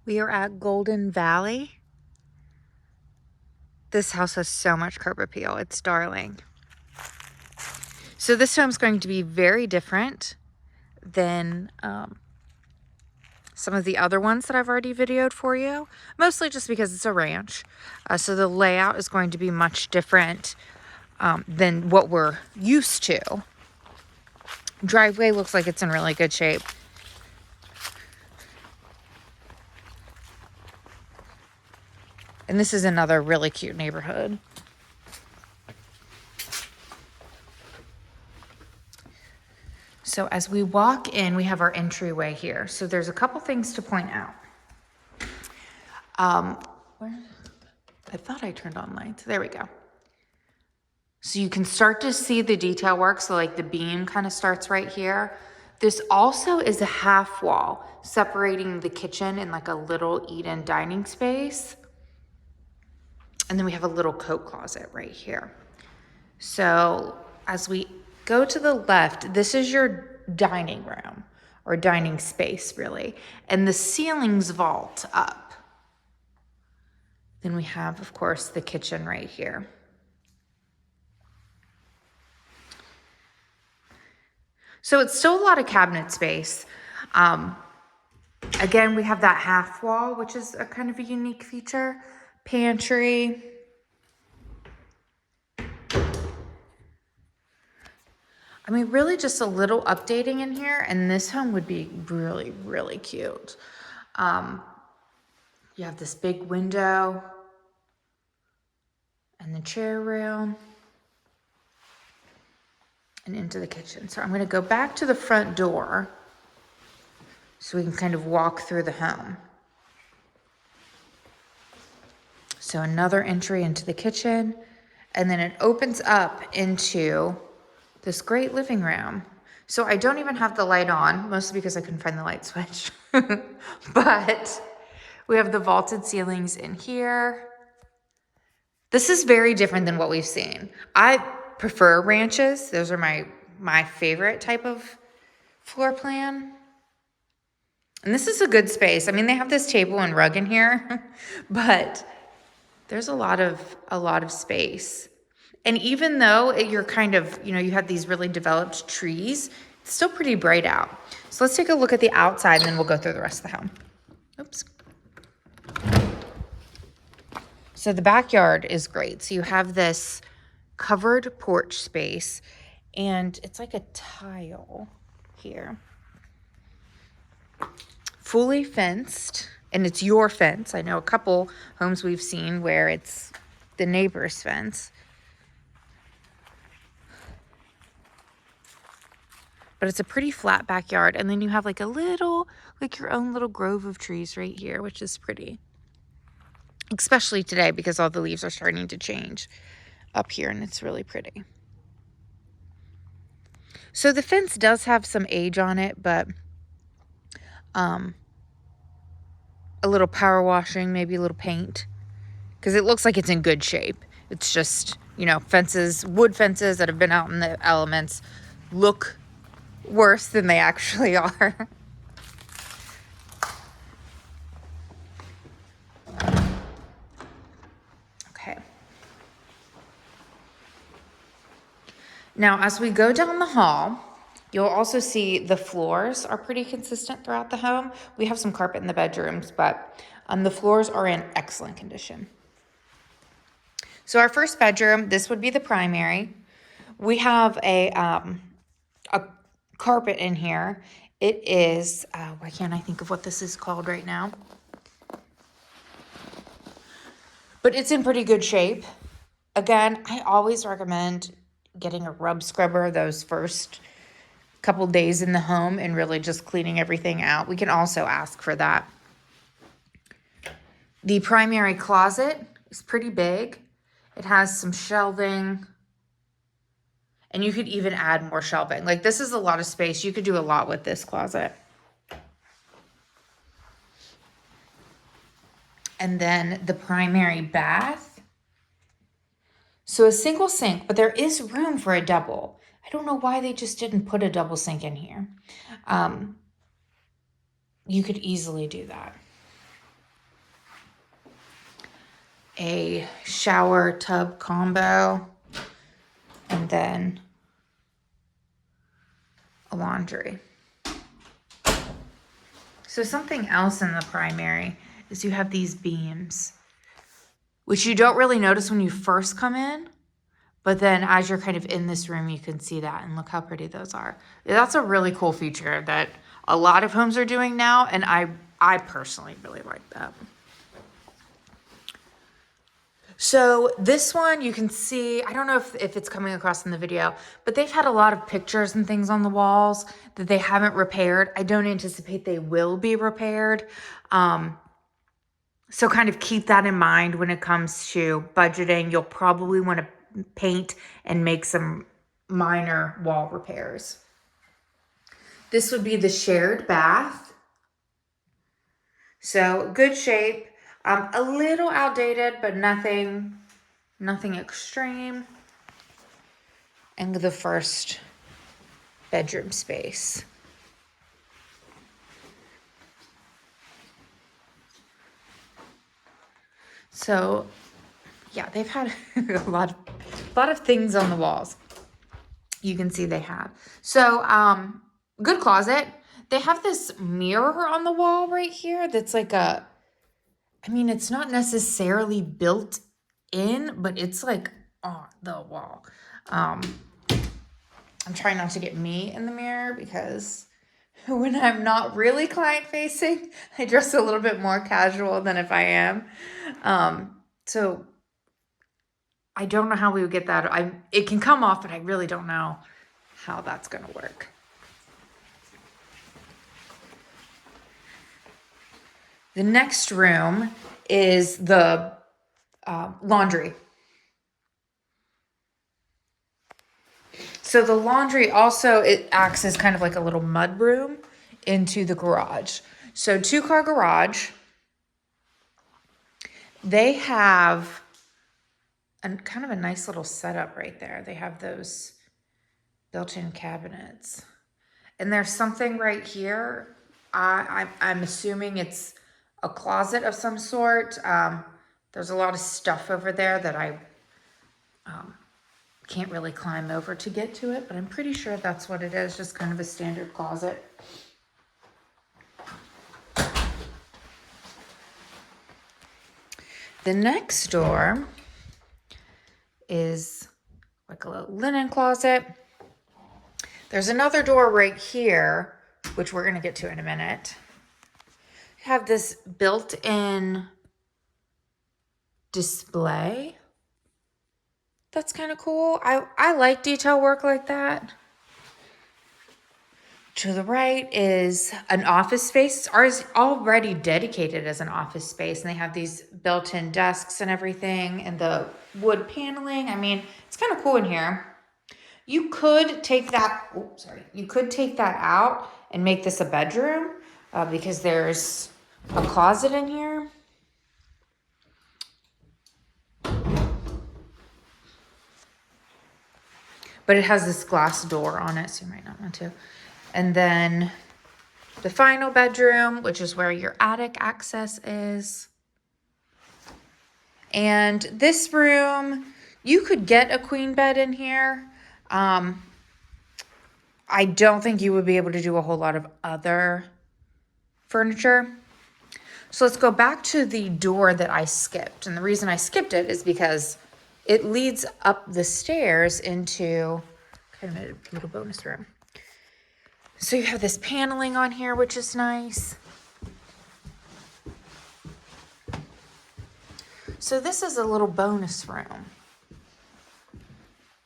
We are at Golden Valley. This house has so much curb appeal. It's darling. So this home's going to be very different than some of the other ones that I've already videoed for you, mostly just because it's a ranch. So the layout is going to be much different than what we're used to. Driveway looks like it's in really good shape. And this is another really cute neighborhood. So as we walk in, we have our entryway here. So there's a couple things to point out. I thought I turned on lights. There we go. So you can start to see the detail work. So like the beam kind of starts right here. This also is a half wall separating the kitchen and like a little eat-in dining space. And then we have a little coat closet right here. So as we go to the left, this is your dining room or dining space really. And the ceilings vault up. Then we have, of course, the kitchen right here. So it's still a lot of cabinet space. Again, we have that half wall, which is a kind of a unique feature. Pantry. I mean, really just a little updating in here, and this home would be really, really cute. You have this big window and the chair rail and into the kitchen. So I'm going to go back to the front door so we can kind of walk through the home. So another entry into the kitchen, and then it opens up into this great living room. So I don't even have the light on, mostly because I couldn't find the light switch. But we have the vaulted ceilings in here. This is very different than what we've seen. I prefer ranches. Those are my favorite type of floor plan. And this is a good space. I mean, they have this table and rug in here, but there's a lot of space. And even though you're kind of, you have these really developed trees, it's still pretty bright out. So let's take a look at the outside and then we'll go through the rest of the home. Oops. So the backyard is great. So you have this covered porch space and it's like a tile here. Fully fenced, and it's your fence. I know a couple homes we've seen where it's the neighbor's fence. But it's a pretty flat backyard. And then you have like your own little grove of trees right here, which is pretty. Especially today because all the leaves are starting to change up here and it's really pretty. So the fence does have some age on it, but a little power washing, maybe a little paint, because it looks like it's in good shape. It's just, fences, wood fences that have been out in the elements look worse than they actually are. Okay. Now, as we go down the hall, you'll also see the floors are pretty consistent throughout the home. We have some carpet in the bedrooms, but the floors are in excellent condition. So our first bedroom, this would be the primary. We have a carpet in here. It is, why can't I think of what this is called right now? But it's in pretty good shape. Again, I always recommend getting a rub scrubber those first couple days in the home and really just cleaning everything out. We can also ask for that. The primary closet is pretty big. It has some shelving. And you could even add more shelving. Like, this is a lot of space. You could do a lot with this closet. And then the primary bath. So a single sink, but there is room for a double. I don't know why they just didn't put a double sink in here. You could easily do that. a shower tub combo, and then a laundry. So something else in the primary is you have these beams, which you don't really notice when you first come in, but then as you're kind of in this room, you can see that, and look how pretty those are. That's a really cool feature that a lot of homes are doing now, and I personally really like that. So this one you can see, I don't know if it's coming across in the video, but they've had a lot of pictures and things on the walls that they haven't repaired. I don't anticipate they will be repaired. So kind of keep that in mind when it comes to budgeting. You'll probably want to paint and make some minor wall repairs. This would be the shared bath. So good shape. A little outdated, but nothing extreme. And the first bedroom space. So yeah, they've had a lot of things on the walls. You can see they have. So good closet. They have this mirror on the wall right here that's like it's not necessarily built in, but it's like on the wall. I'm trying not to get me in the mirror because when I'm not really client facing, I dress a little bit more casual than if I am. So I don't know how we would get that. It can come off, but I really don't know how that's going to work. The next room is the laundry. So the laundry also, it acts as kind of like a little mud room into the garage. So 2-car garage. They have kind of a nice little setup right there. They have those built-in cabinets. And there's something right here. I'm assuming it's a closet of some sort. There's a lot of stuff over there that I can't really climb over to get to it, but I'm pretty sure that's what it is, just kind of a standard closet. The next door is like a little linen closet. There's another door right here, which we're going to get to in a minute. You have this built-in display. That's kind of cool. I like detail work like that. To the right is an office space. Ours is already dedicated as an office space, and they have these built-in desks and everything, and the wood paneling. It's kind of cool in here. You could take that. You could take that out and make this a bedroom because there's a closet in here. But it has this glass door on it, so you might not want to. And then the final bedroom, which is where your attic access is. And this room, you could get a queen bed in here. I don't think you would be able to do a whole lot of other furniture. So let's go back to the door that I skipped. And the reason I skipped it is because it leads up the stairs into kind of a little bonus room. So you have this paneling on here, which is nice. So this is a little bonus room.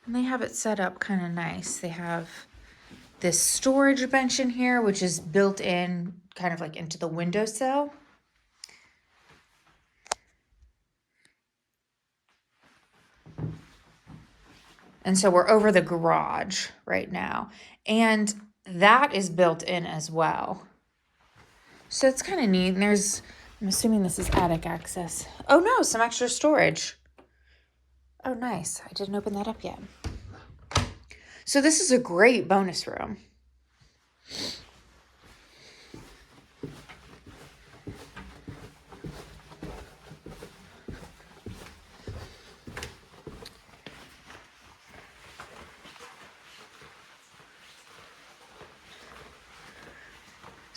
And they have it set up kind of nice. They have this storage bench in here, which is built in kind of like into the windowsill. And so we're over the garage right now. And that is built in as well. So it's kind of neat. And I'm assuming this is attic access. Oh no, some extra storage. Oh, nice. I didn't open that up yet. So this is a great bonus room.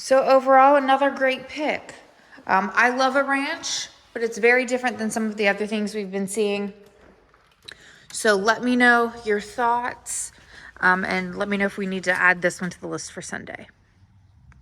So overall, another great pick. I love a ranch, but it's very different than some of the other things we've been seeing. So let me know your thoughts, and let me know if we need to add this one to the list for Sunday.